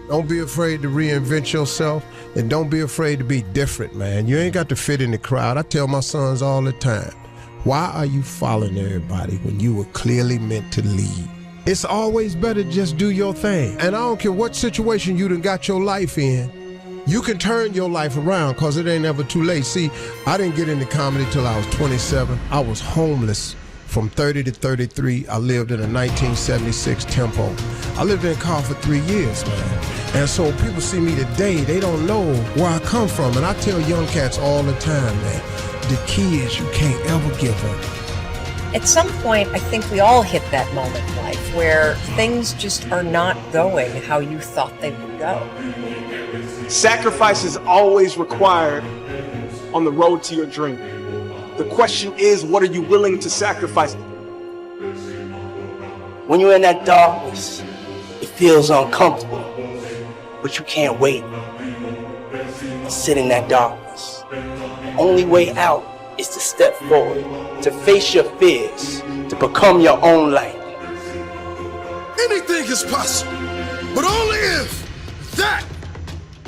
Don't be afraid to reinvent yourself, and don't be afraid to be different, man. You ain't got to fit in the crowd. I tell my sons all the time, why are you following everybody when you were clearly meant to lead? It's always better to just do your thing. And I don't care what situation you done got your life in, you can turn your life around, because it ain't ever too late. See, I didn't get into comedy till I was 27. I was homeless from 30 to 33. I lived in a 1976 Tempo. I lived in a car for 3 years, man. And so people see me today, they don't know where I come from. And I tell young cats all the time, man, the key is you can't ever give up. At some point, I think we all hit that moment in life where things just are not going how you thought they would go. Sacrifice is always required on the road to your dream. The question is, what are you willing to sacrifice? When you're in that darkness, it feels uncomfortable, but you can't wait. Sit in that darkness. The only way out is to step forward, to face your fears, to become your own light. Anything is possible, but only if that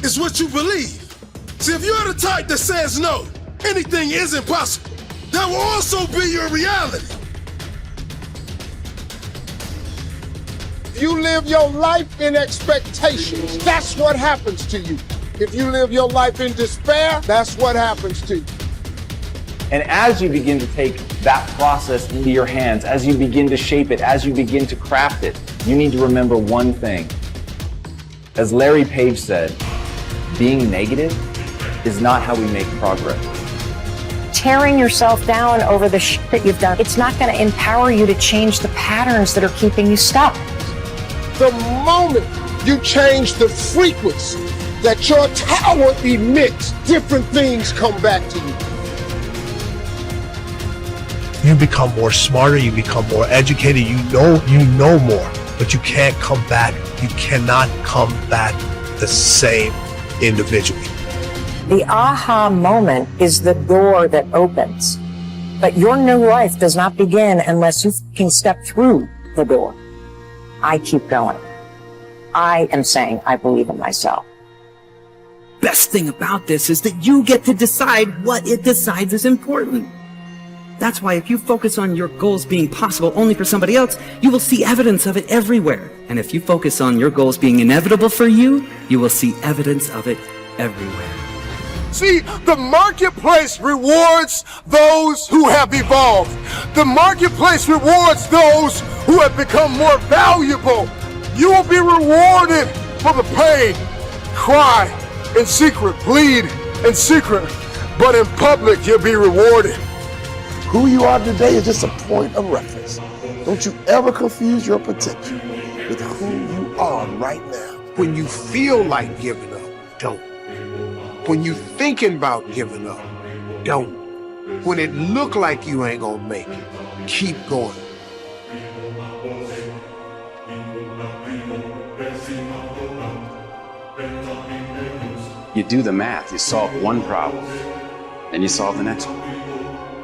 is what you believe. See, if you're the type that says no, anything isn't possible, that will also be your reality. If you live your life in expectations, that's what happens to you. If you live your life in despair, that's what happens to you. And as you begin to take that process into your hands, as you begin to shape it, as you begin to craft it, you need to remember one thing. As Larry Page said, being negative is not how we make progress. Tearing yourself down over the shit that you've done, it's not going to empower you to change the patterns that are keeping you stuck. The moment you change the frequency that your tower emits, different things come back to you. You become more smarter, you become more educated, you know more, but you can't come back. You cannot come back the same individual. The aha moment is the door that opens. But your new life does not begin unless you can step through the door. I keep going. I am saying I believe in myself. Best thing about this is that you get to decide what it decides is important. That's why if you focus on your goals being possible only for somebody else, you will see evidence of it everywhere. And if you focus on your goals being inevitable for you, you will see evidence of it everywhere. See, the marketplace rewards those who have evolved. The marketplace rewards those who have become more valuable. You will be rewarded for the pain, cry in secret, bleed in secret, but in public you'll be rewarded. Who you are today is just a point of reference. Don't you ever confuse your potential with who you are right now. When you feel like giving up, don't. When you thinking about giving up, don't. When it look like you ain't gonna make it, keep going. You do the math, you solve one problem, and you solve the next one.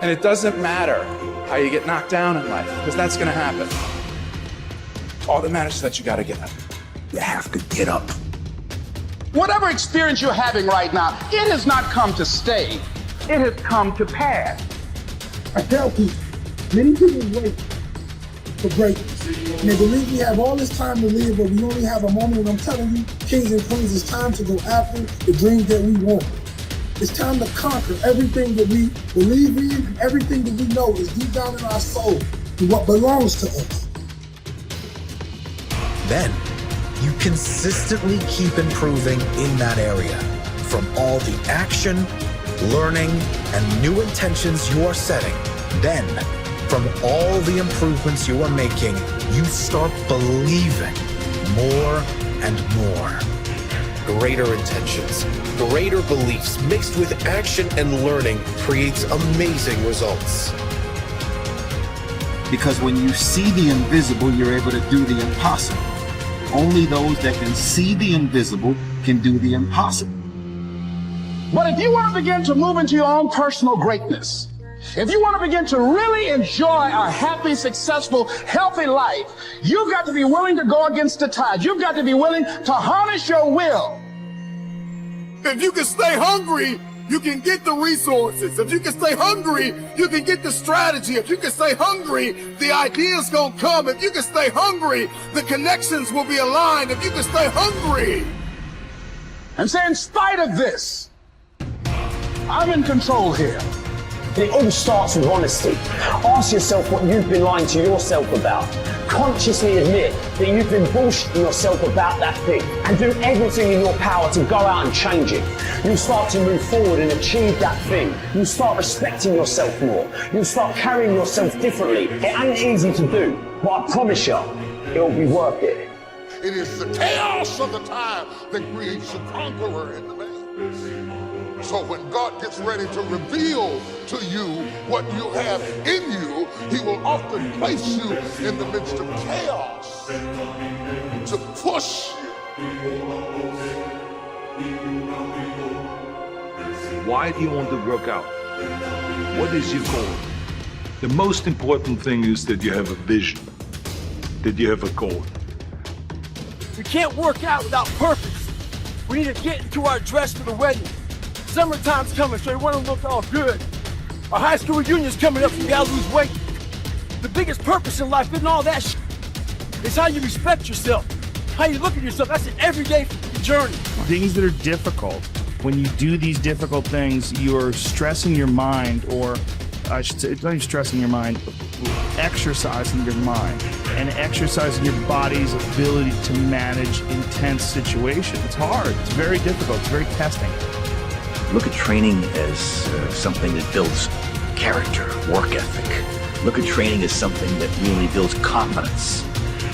And it doesn't matter how you get knocked down in life, because that's gonna happen. All that matters is that you gotta get up. You have to get up. Whatever experience you're having right now, it has not come to stay. It has come to pass. I tell people, many people wait for greatness. And they believe we have all this time to live, but we only have a moment. And I'm telling you, kings and queens, it's time to go after the dreams that we want. It's time to conquer everything that we believe in, and everything that we know is deep down in our soul, and what belongs to us. Then, you consistently keep improving in that area. From all the action, learning, and new intentions you are setting, then, from all the improvements you are making, you start believing more and more. Greater intentions, greater beliefs mixed with action and learning creates amazing results. Because when you see the invisible, you're able to do the impossible. Only those that can see the invisible can do the impossible. But if you want to begin to move into your own personal greatness, If you want to begin to really enjoy a happy, successful, healthy life, you've got to be willing to go against the tide. You've got to be willing to harness your will. If you can stay hungry, you can get the resources. If you can stay hungry, you can get the strategy. If you can stay hungry, the ideas gonna come. If you can stay hungry, the connections will be aligned. If you can stay hungry. And say, in spite of this, I'm in control here. It all starts with honesty. Ask yourself what you've been lying to yourself about. Consciously admit that you've been bullshitting yourself about that thing, and do everything in your power to go out and change it. You'll start to move forward and achieve that thing. You'll start respecting yourself more. You'll start carrying yourself differently. It ain't easy to do, but I promise you, it'll be worth it. It is the chaos of the time that creates the conqueror in the man. So when God gets ready to reveal to you what you have in you, he will often place you in the midst of chaos to push you. Why do you want to work out? What is your goal? The most important thing is that you have a vision, that you have a goal. We can't work out without purpose. We need to get into our dress for the wedding. Summertime's coming, so we want to look all good. Our high school reunion's coming up, so we gotta lose weight. The biggest purpose in life isn't all that shit. It's how you respect yourself, how you look at yourself. That's an everyday journey. Things that are difficult, when you do these difficult things, you're stressing your mind, or I should say, it's not even stressing your mind, exercising your mind and exercising your body's ability to manage intense situations. It's hard, it's very difficult, it's very testing. Look at training as something that builds character, work ethic. Look at training as something that really builds confidence.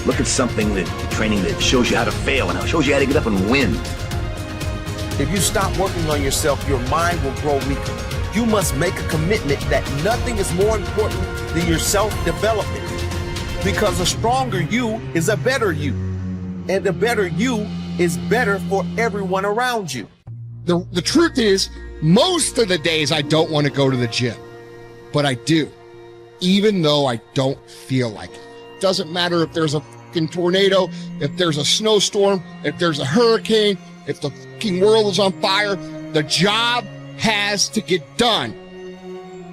Look at training that shows you how to fail and shows you how to get up and win. If you stop working on yourself, your mind will grow weaker. You must make a commitment that nothing is more important than your self-development. Because a stronger you is a better you. And the better you is better for everyone around you. The truth is, most of the days I don't want to go to the gym, but I do, even though I don't feel like it. Doesn't matter if there's a fucking tornado, if there's a snowstorm, if there's a hurricane, if the fucking world is on fire, the job has to get done.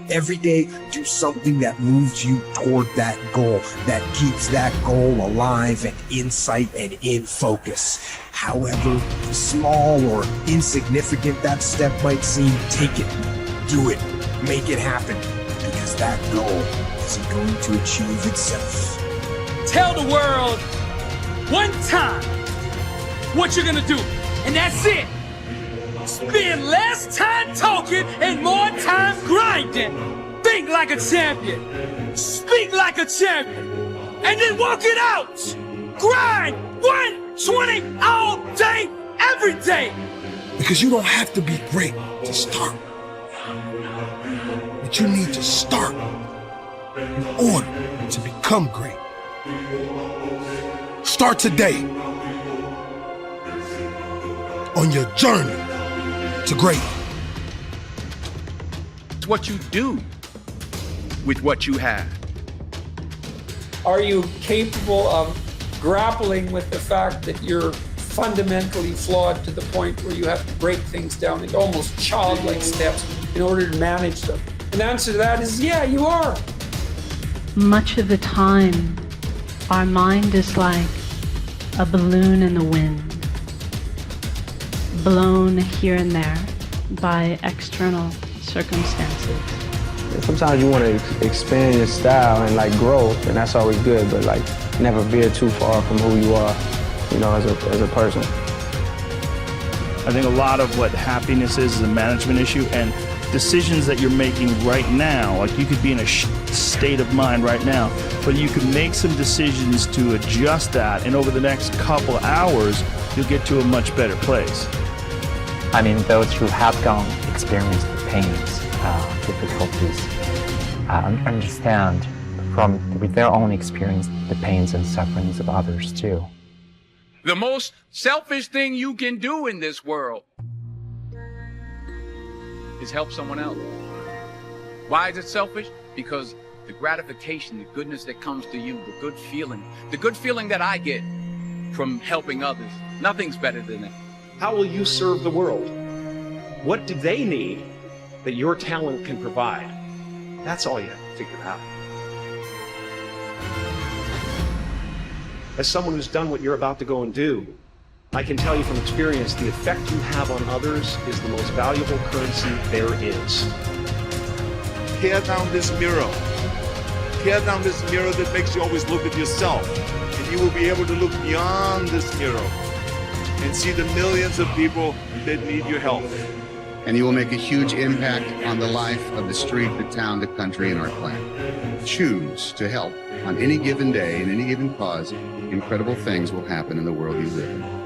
Every day, do something that moves you toward that goal, that keeps that goal alive and in sight and in focus. However small or insignificant that step might seem, take it, do it, make it happen, because that goal isn't going to achieve itself. Tell the world one time what you're gonna do, and that's it. Spend less time talking and more time grinding. Think like a champion. Speak like a champion. And then walk it out. Grind 120 all day, every day. Because you don't have to be great to start. But you need to start in order to become great. Start today on your journey to great. It's what you do with what you have. Are you capable of grappling with the fact that you're fundamentally flawed to the point where you have to break things down into almost childlike steps in order to manage them? And the answer to that is, yeah, you are. Much of the time, our mind is like a balloon in the wind, blown here and there by external circumstances. Sometimes you want to expand your style and like grow, and that's always good, but like never veer too far from who you are, you know, as a person. I think a lot of what happiness is a management issue, and decisions that you're making right now, like you could be in a state of mind right now, but you can make some decisions to adjust that, and over the next couple hours, you'll get to a much better place. I mean, those who have experienced the pains, difficulties, understand with their own experience the pains and sufferings of others too. The most selfish thing you can do in this world is help someone else. Why is it selfish? Because the gratification, the goodness that comes to you, the good feeling that I get from helping others, nothing's better than that. How will you serve the world? What do they need that your talent can provide? That's all you have to figure out. As someone who's done what you're about to go and do, I can tell you from experience, the effect you have on others is the most valuable currency there is. Tear down this mirror. Tear down this mirror that makes you always look at yourself. And you will be able to look beyond this mirror and see the millions of people that need your help. And you will make a huge impact on the life of the street, the town, the country, and our planet. Choose to help on any given day, in any given cause. Incredible things will happen in the world you live in.